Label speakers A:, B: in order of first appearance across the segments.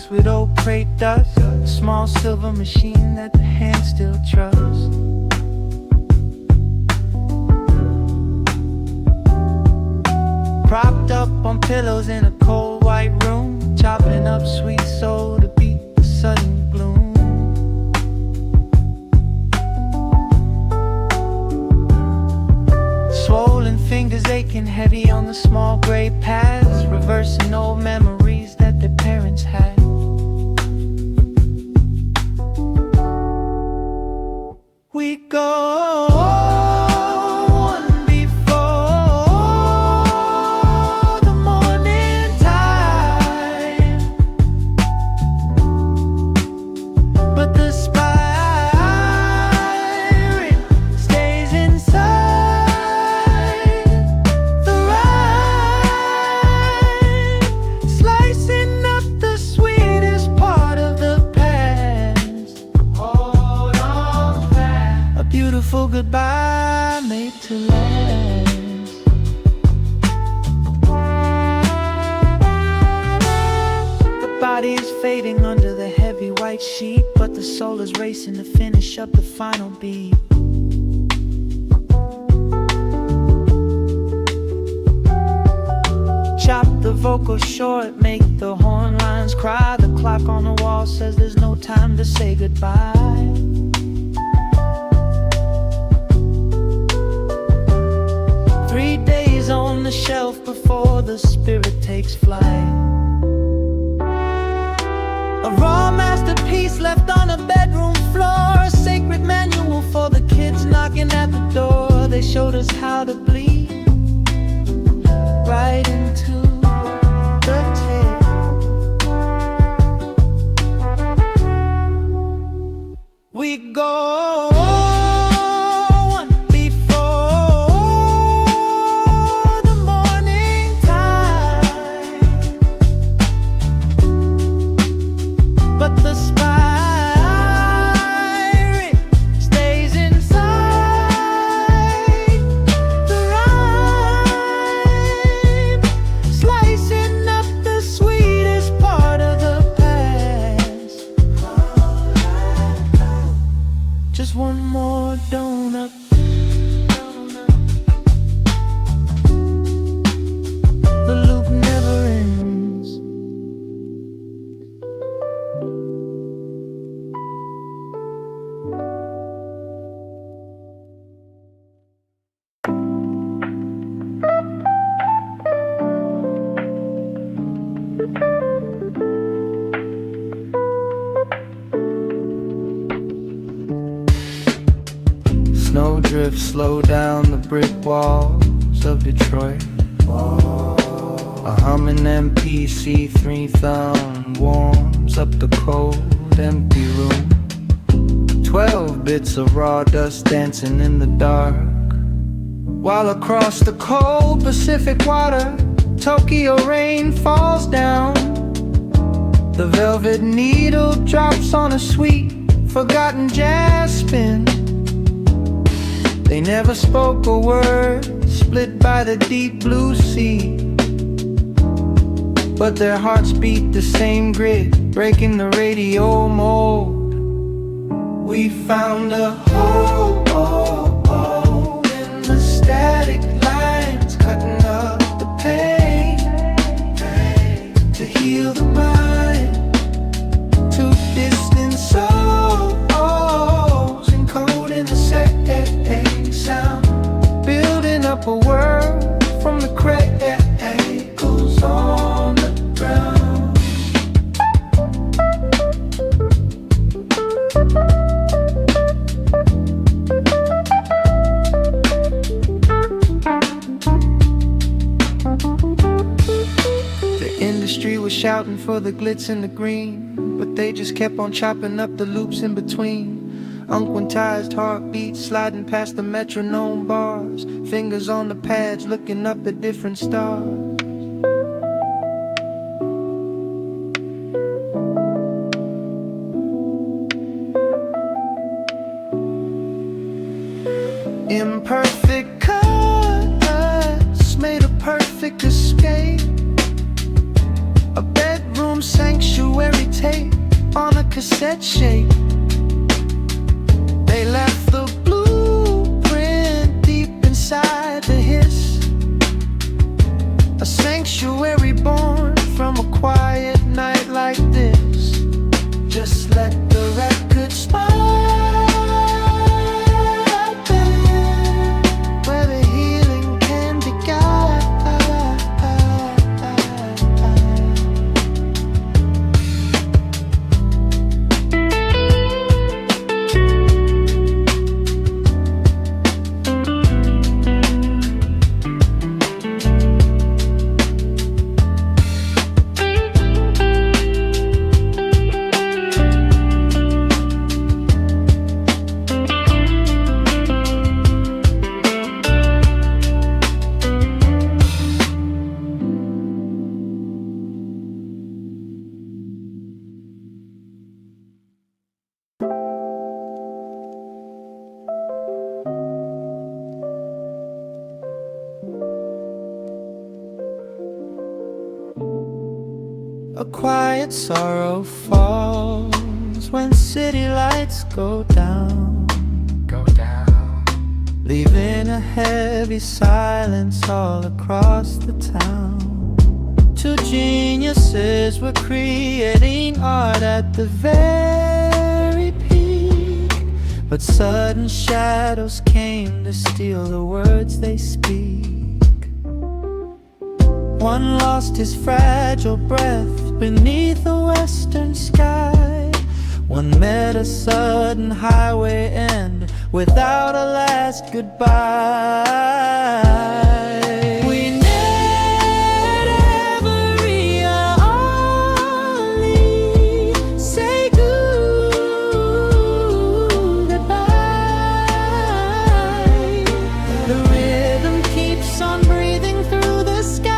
A: mixed with old crate dust, a small silver machine that the hand still trusts. Propped up on pillows in a cold white room, chopping up sweet soul to beat the sudden gloom. Swollen fingers aching heavy on the small gray paths, reversing old memories that their parents had. We go on before the morning tide, but the spirit stays inside the ride, slicing up the sweetest part of the past. Hold on fast, a beautiful goodbye made to last. The body is fading under the heavy white sheet, but the soul is racing to finish up the final beat. Chop the vocal short, make the horn lines cry. The clock on the wall says there's no time to say goodbye. 3 days on the shelf before the spirit takes flight. A raw masterpiece left on a bedroom floor, a sacred manual for the kids knocking at the door. They showed us how to bleed right into the tape. We go on before the morning tide, but the spirit stays inside the rhyme, slicing up the sweetest part of the past. Just one more donut. The loop never ends. Snowdrifts slow down the brick walls of Detroit. A humming MPC3 thumb warms up the cold, empty room. 12 bits of raw dust dancing in the dark, while across the cold Pacific water, Tokyo rain falls down. The velvet needle drops on a sweet, forgotten jazz spin. They never spoke a word, split by the deep blue sea, but their hearts beat the same grid, breaking the radio mold. We found a hole in the static lines, cutting up the pain to heal the mind. Two distant souls encoding the same sound, building up a world from the cradles on the ground. The industry was shouting for the glitz and the green, but they just kept on chopping up the loops in between. Unquantized heartbeats sliding past the metronome bars, fingers on the pads looking up at different stars. Imperfect cuts made a perfect escape. A bedroom home sanctuary tape on a cassette shape. They left the blueprint deep inside the hiss. A sanctuary born from a quiet night like this. Just let the record spine where the healing can be guided. A quiet sorrow falls when city lights go down, leaving a heavy silence all across the town. Two geniuses were creating art at the very peak, but sudden shadows came to steal the words they speak. One lost his fragile breath beneath a western sky. One met a sudden highway end without a last goodbye. We never really say goodbye. The rhythm keeps on breathing through the sky.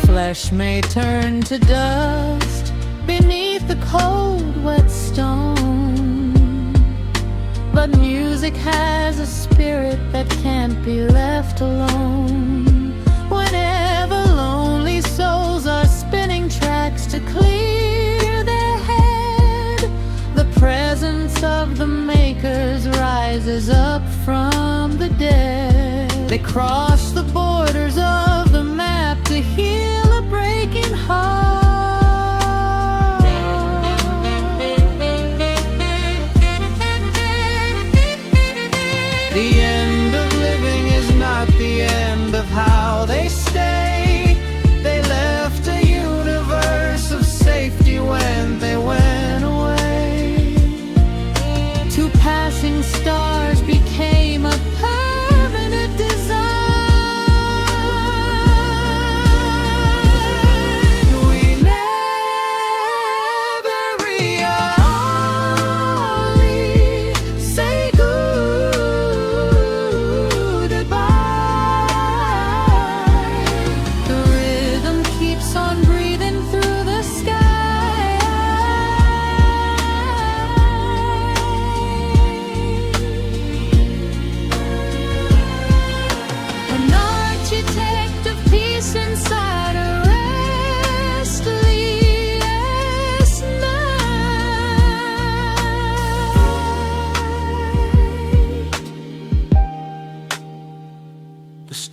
A: Flesh may turn to dust beneath the cold, wet stone, but music has a spirit that can't be left alone. Whenever lonely souls are spinning tracks to clear their head, the presence of the makers rises up from the dead. They cross the borders of the map to heal a breaking heart. The end of living is not the end of how they stay. They left a universe of safety when they went away. Two passing stars became a permanent design.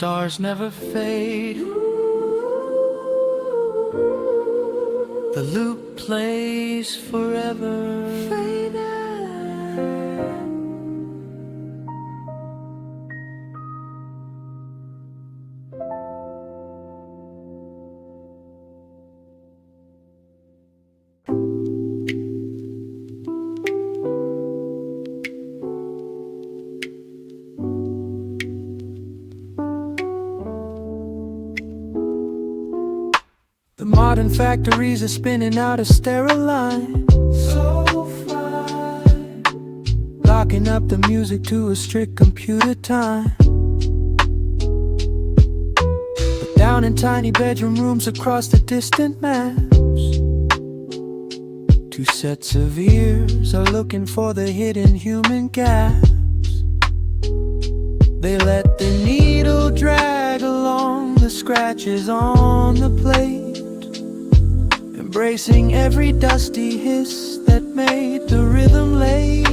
A: Stars never fade. The loop plays forever. The modern factories are spinning out a sterile line. So fine. locking up the music to a strict computer time. But down in tiny bedroom rooms across the distant maps, two sets of ears are looking for the hidden human gaps. They let the needle drag along the scratches on the plate, embracing every dusty hiss that made the rhythm late.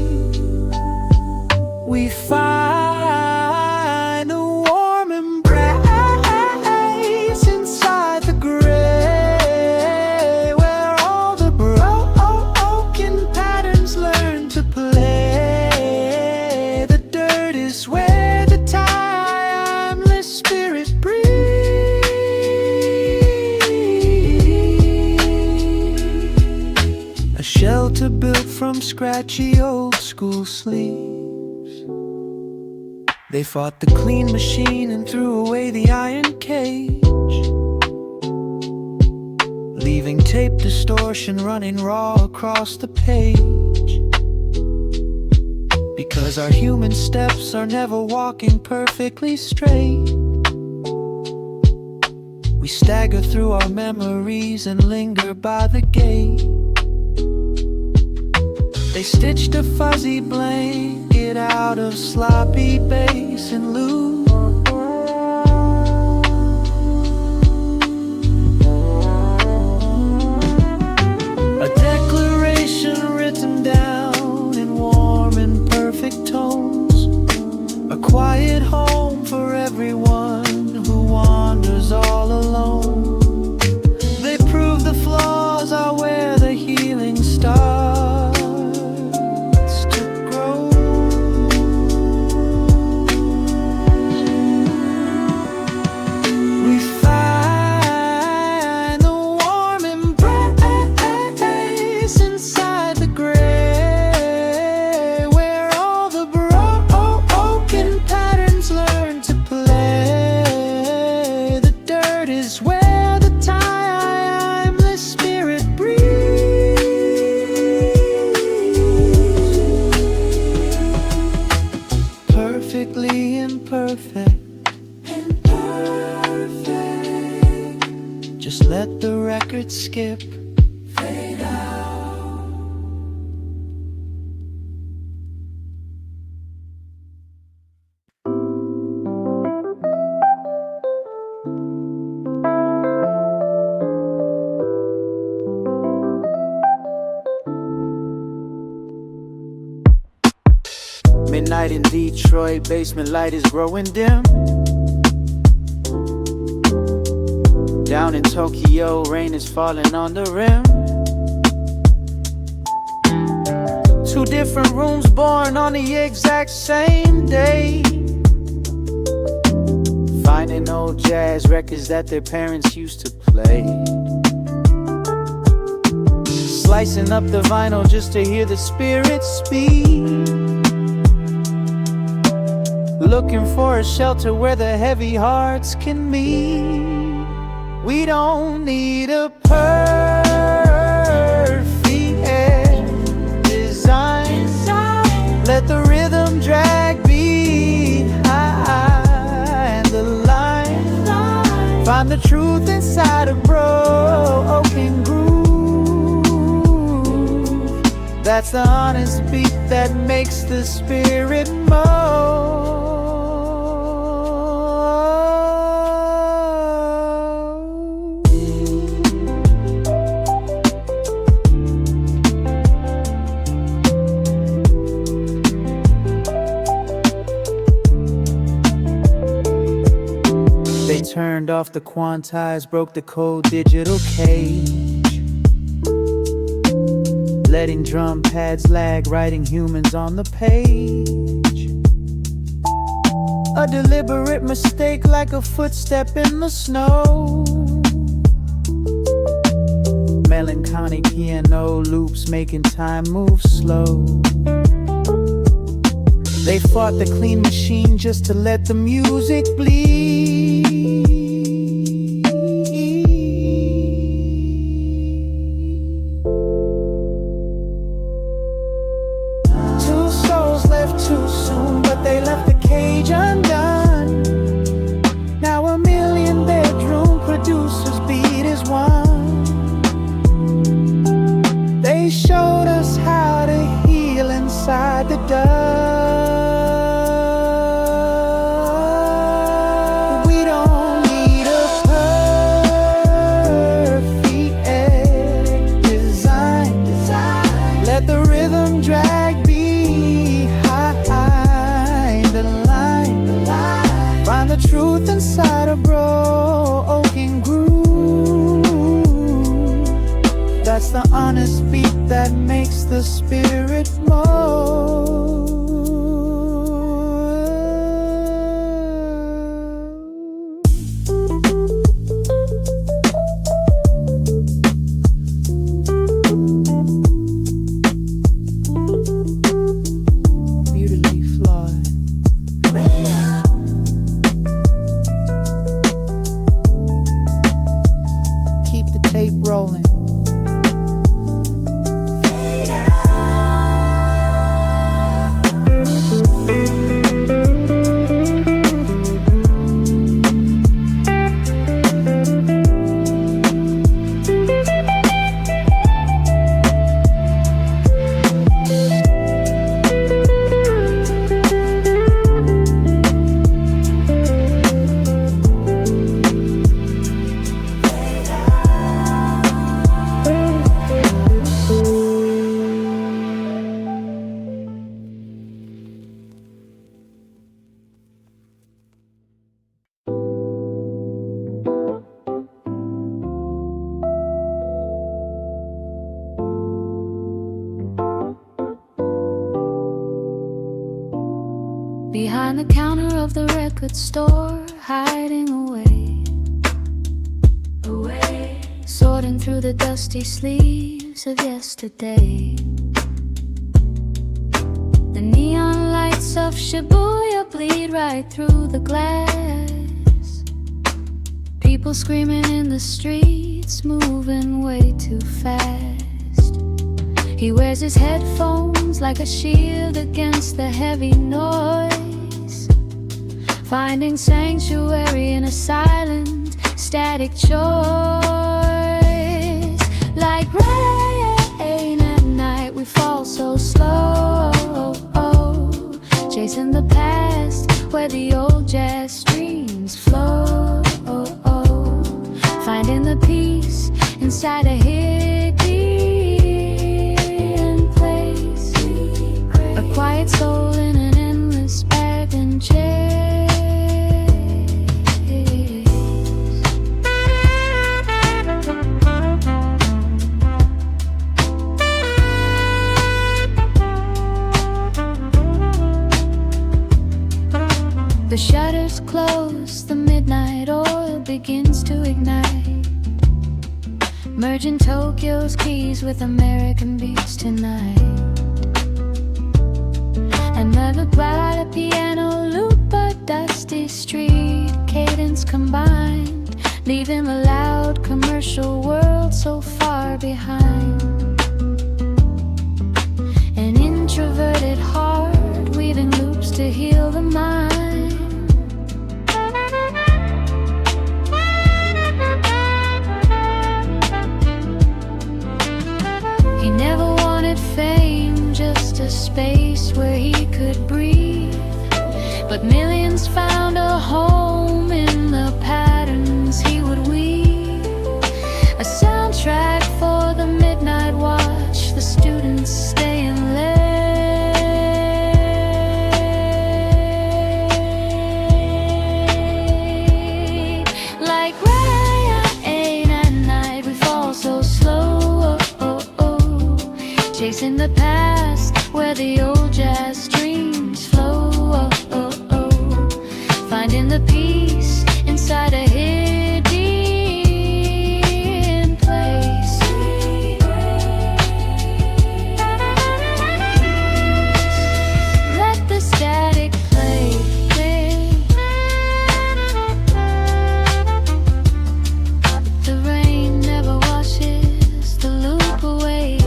A: We find a warm embrace inside the gray, where all the broken patterns learn to play. The dirt is where the timeless spirit breathes. A shelter built from scratchy old school sleeves. They fought the clean machine and threw away the iron cage, leaving tape distortion running raw across the page. Because our human steps are never walking perfectly straight, we stagger through our memories and linger by the gate. They stitched a fuzzy blanket out of sloppy bass and loop, a declaration written down in warm and perfect tones, a quiet home for everyone who wanders all alone. They prove the flaws are where the healing starts. Perfectly imperfect, just let the record skip, fade out. Midnight in Detroit, basement light is growing dim. Down in Tokyo, rain is falling on the rim. Two different rooms born on the exact same day, finding old jazz records that their parents used to play, slicing up the vinyl just to hear the spirit speak, looking for a shelter where the heavy hearts can meet. We don't need a perfect design. Let the rhythm drag behind the line. Find the truth inside a broken groove. That's the honest beat that makes the spirit move. They turned off the quantized, broke the cold digital cage, letting drum pads lag, writing humans on the page. A deliberate mistake like a footstep in the snow. Melancholy piano loops making time move slow. They fought the clean machine just to let the music bleed. Two souls left truth inside a broken groove. That's the honest beat that makes the spirit move. Beautifully flawed. Keep the tape rolling. Behind the counter of the record store, hiding away, sorting through the dusty sleeves of yesterday. The neon lights of Shibuya bleed right through the glass. People screaming in the streets, moving way too fast. He wears his headphones like a shield against the heavy noise, finding sanctuary in a silent, static choice. Like rain at night, we fall so slow, chasing the past where the old jazz streams flow, finding the peace inside a hidden place, a quiet soul in an endless bag and chase. The shutters close, the midnight oil begins to ignite, merging Tokyo's keys with American beats tonight. Another brighter piano loop, a dusty street cadence combined, leaving the loud commercial world so far behind. An introverted heart weaving loops to heal the mind. He never wanted fame, just a space where he could breathe. But millions found a home in the patterns he would weave. A soundtrack for the midnight watch, the students staying late. Like rain at night, we fall so slow, chasing the past where the old jazz streams flow, finding the peace inside a hidden place. Let the static play. The rain never washes the loop away.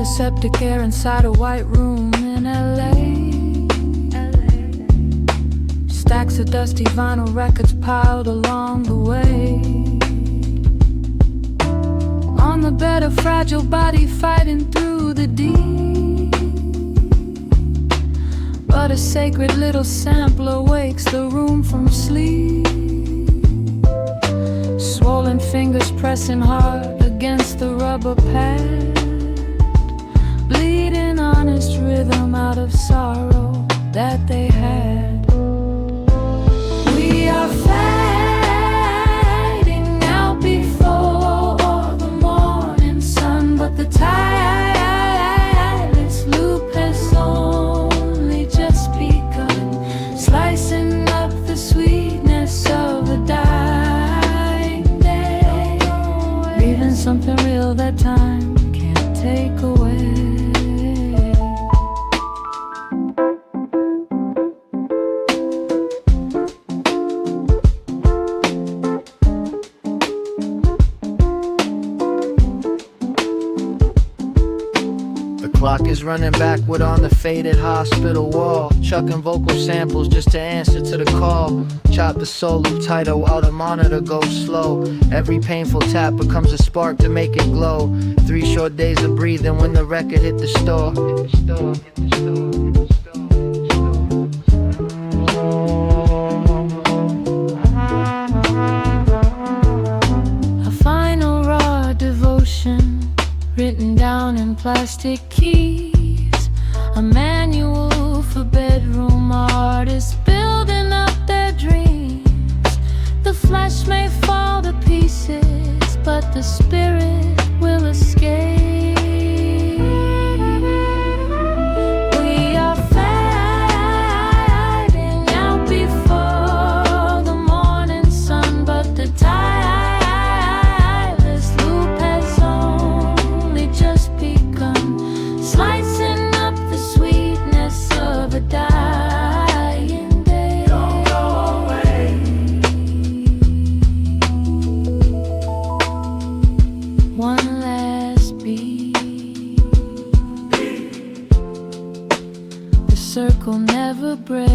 B: septic air inside a white room in LA. Stacks of dusty vinyl records piled along the way. On the bed, a fragile body fighting through the deep. But a sacred little sampler wakes the room from sleep. Swollen fingers pressing hard against the rubber pad, bleeding honest rhythm out of sorrow that they had. We are fading out before the morning sun, but the tireless loop has only just begun, slicing up the sweetness of a dying day, leaving something real that time can't take away.
A: Clock is running backward on the faded hospital wall, chucking vocal samples just to answer to the call. Chop the soul loop tighter while the monitor goes slow. Every painful tap becomes a spark to make it glow. 3 short days of breathing when the record hit the store.
B: A final raw devotion written down in plastic keys, a manual for bedroom artists building up their dreams. The flesh may fall to pieces, but the spirit will escape. We are fading out before the morning sun, but the tireless loop has only just begun, slicing up the sweetness of a dying day. Don't go away. One last beat. The circle never breaks.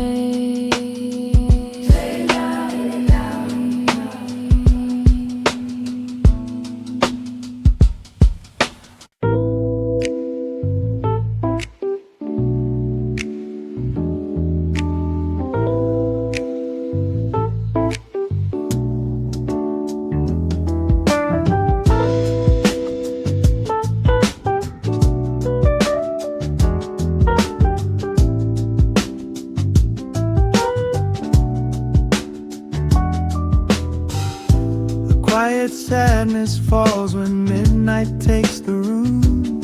A: Quiet sadness falls when midnight takes the room,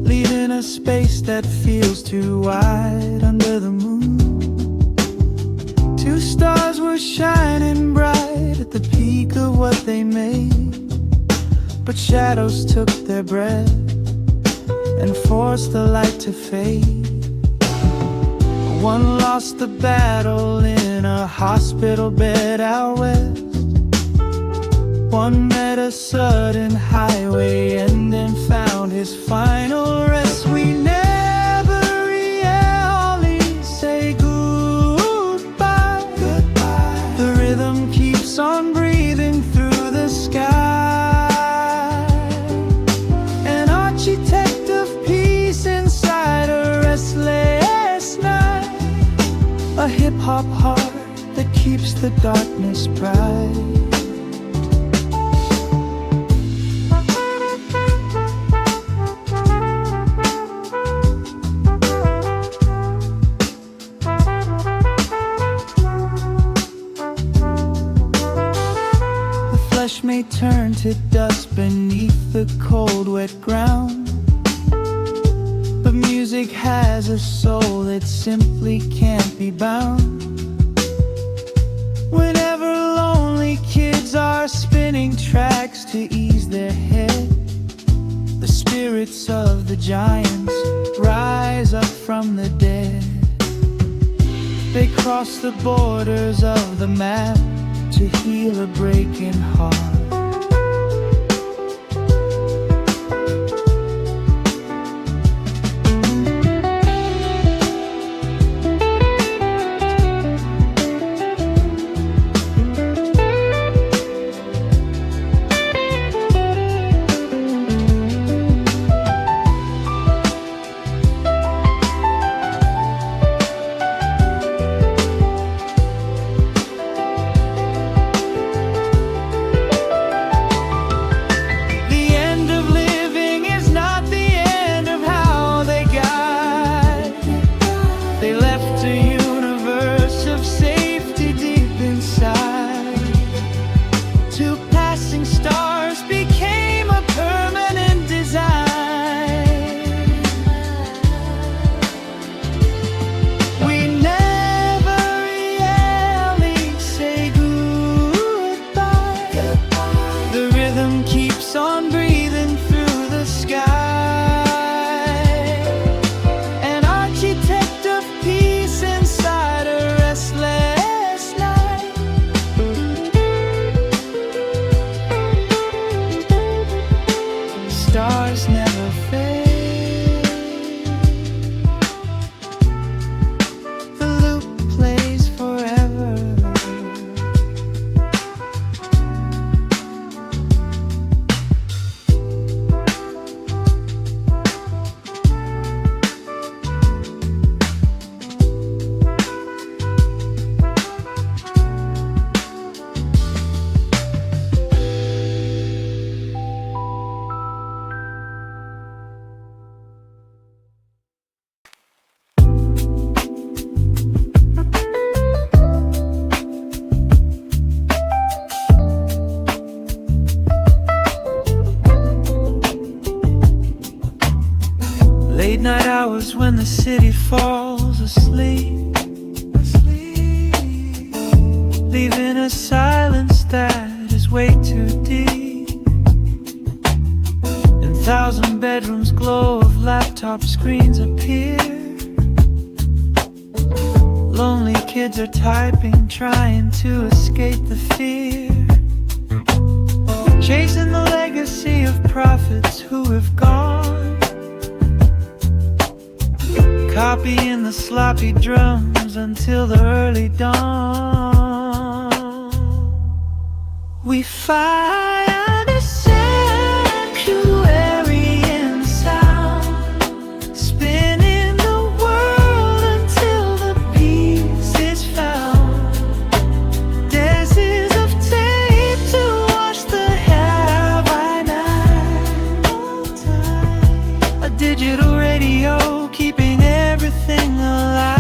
A: leaving a space that feels too wide under the moon. 2 stars were shining bright at the peak of what they made, but shadows took their breath and forced the light to fade. One lost the battle in a hospital bed out west. One met a sudden highway end and found his final rest. We never really say goodbye. The rhythm keeps on breathing through the sky, an architect of peace inside a restless night, a hip-hop heart that keeps the darkness bright. May turn to dust beneath the cold, wet ground, but music has a soul that simply can't be bound. Whenever lonely kids are spinning tracks to ease their head, the spirits of the giants rise up from the dead. They cross the borders of the map to heal a breaking heart. hours when the city falls asleep, leaving a silence that is way too deep. And 1,000 bedrooms glow of laptop screens appear. Lonely kids are typing, trying to escape the fear, chasing the legacy of prophets who have gone, copying the sloppy drums until the early dawn. We find a sanctuary in sound, spinning the world until the peace is found. Daisies of tape to wash the hair by night. A digital radio keeping everything alive.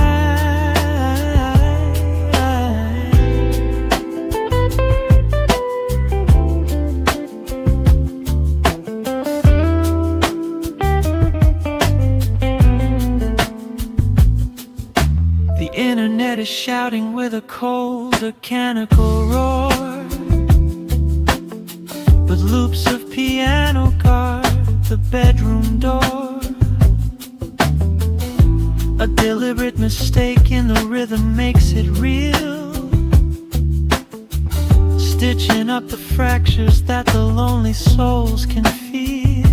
A: The internet is shouting with a cold, mechanical roar, but loops of piano guard the bedroom door. A deliberate mistake in the rhythm makes it real, stitching up the fractures that the lonely souls can feel.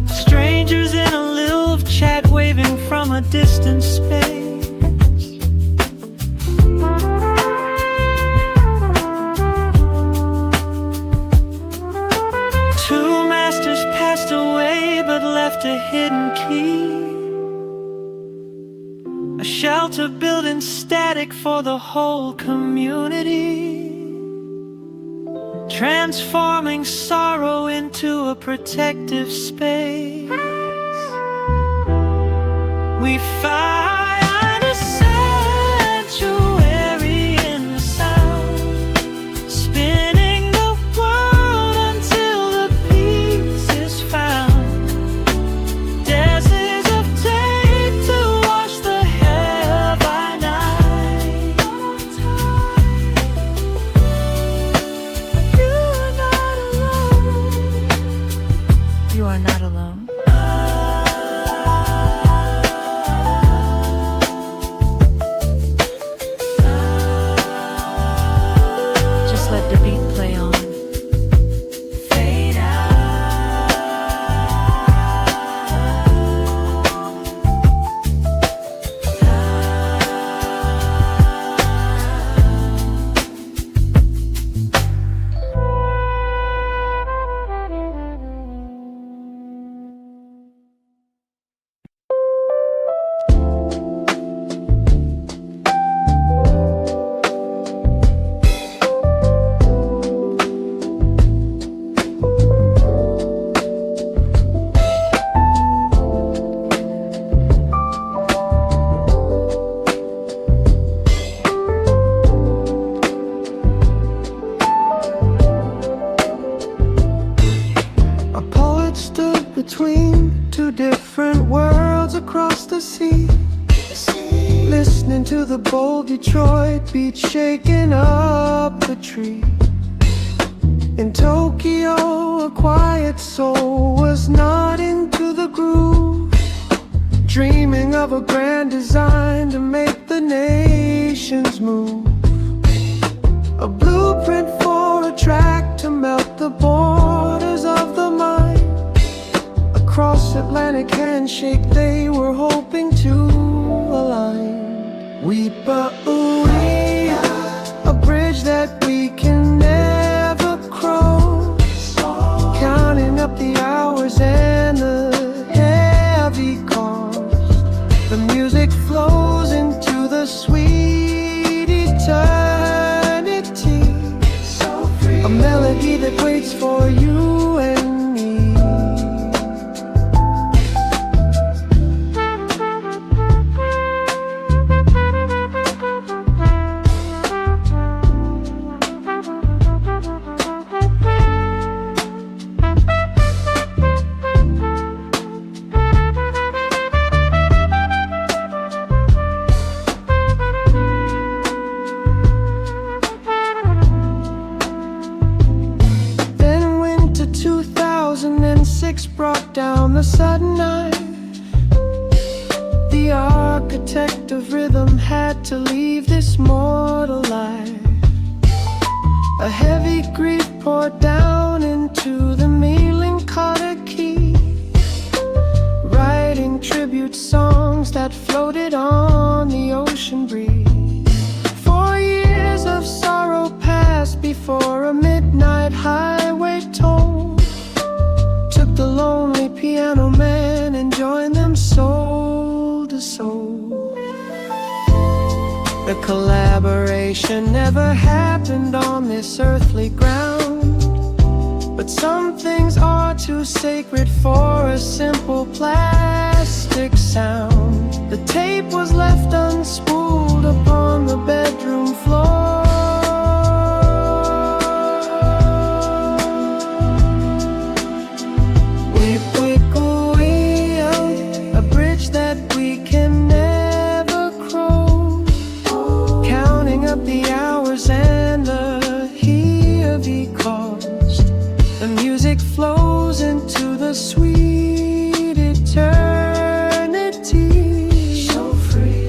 A: Strangers in a lilt of chat waving from a distant space. Two masters passed away but left a hidden key, a shelter built in static for the whole community, transforming sorrow into a protective space. We find a sanctuary in the sound, spinning the world until the peace is found. Daisies of tape to wash the hair by night. You are not alone. You are not alone. Just let the beat play on. Fade A poet stood between two different worlds across the sea, listening to the bold Detroit beat shaking up the tree. In Tokyo, a quiet soul was nodding to the groove, dreaming of a grand design to make the nations move. A blueprint for a track to melt the borders of the mind. Across Atlantic handshake they were hoping to align. Weep-a-ooey, a bridge that we can never cross, counting up the hours and the heavy cost. The music flows into the sweet eternity, a melody that waits for you and me. this mortal life. A heavy grief poured down into the melancholic key, writing tribute songs that floated on the ocean breeze. 4 years of sorrow passed before a midnight highway toll took the lonely piano man and joined them soul to soul. The collaboration never happened on this earthly ground, but some things are too sacred for a simple plastic sound. The tape was left unspooled upon the bedroom floor. Weep, weep, weep, a bridge that we can never cross, counting up the hours and the heave he caused. The music flows into the sweet eternity, so free.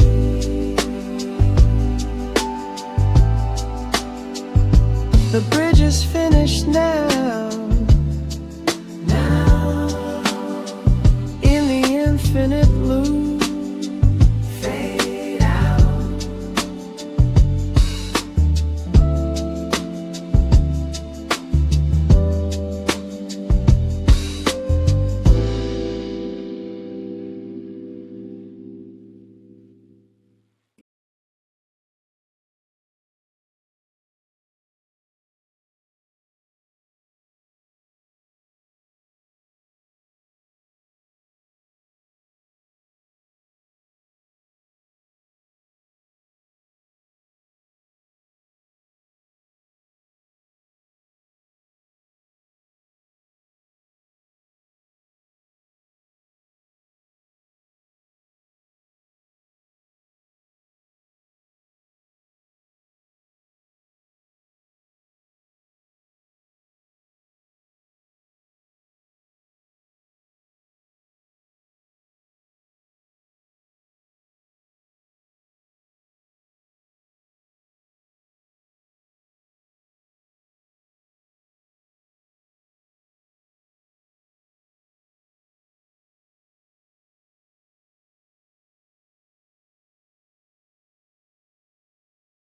A: The bridge is finished now, now in the infinite blue.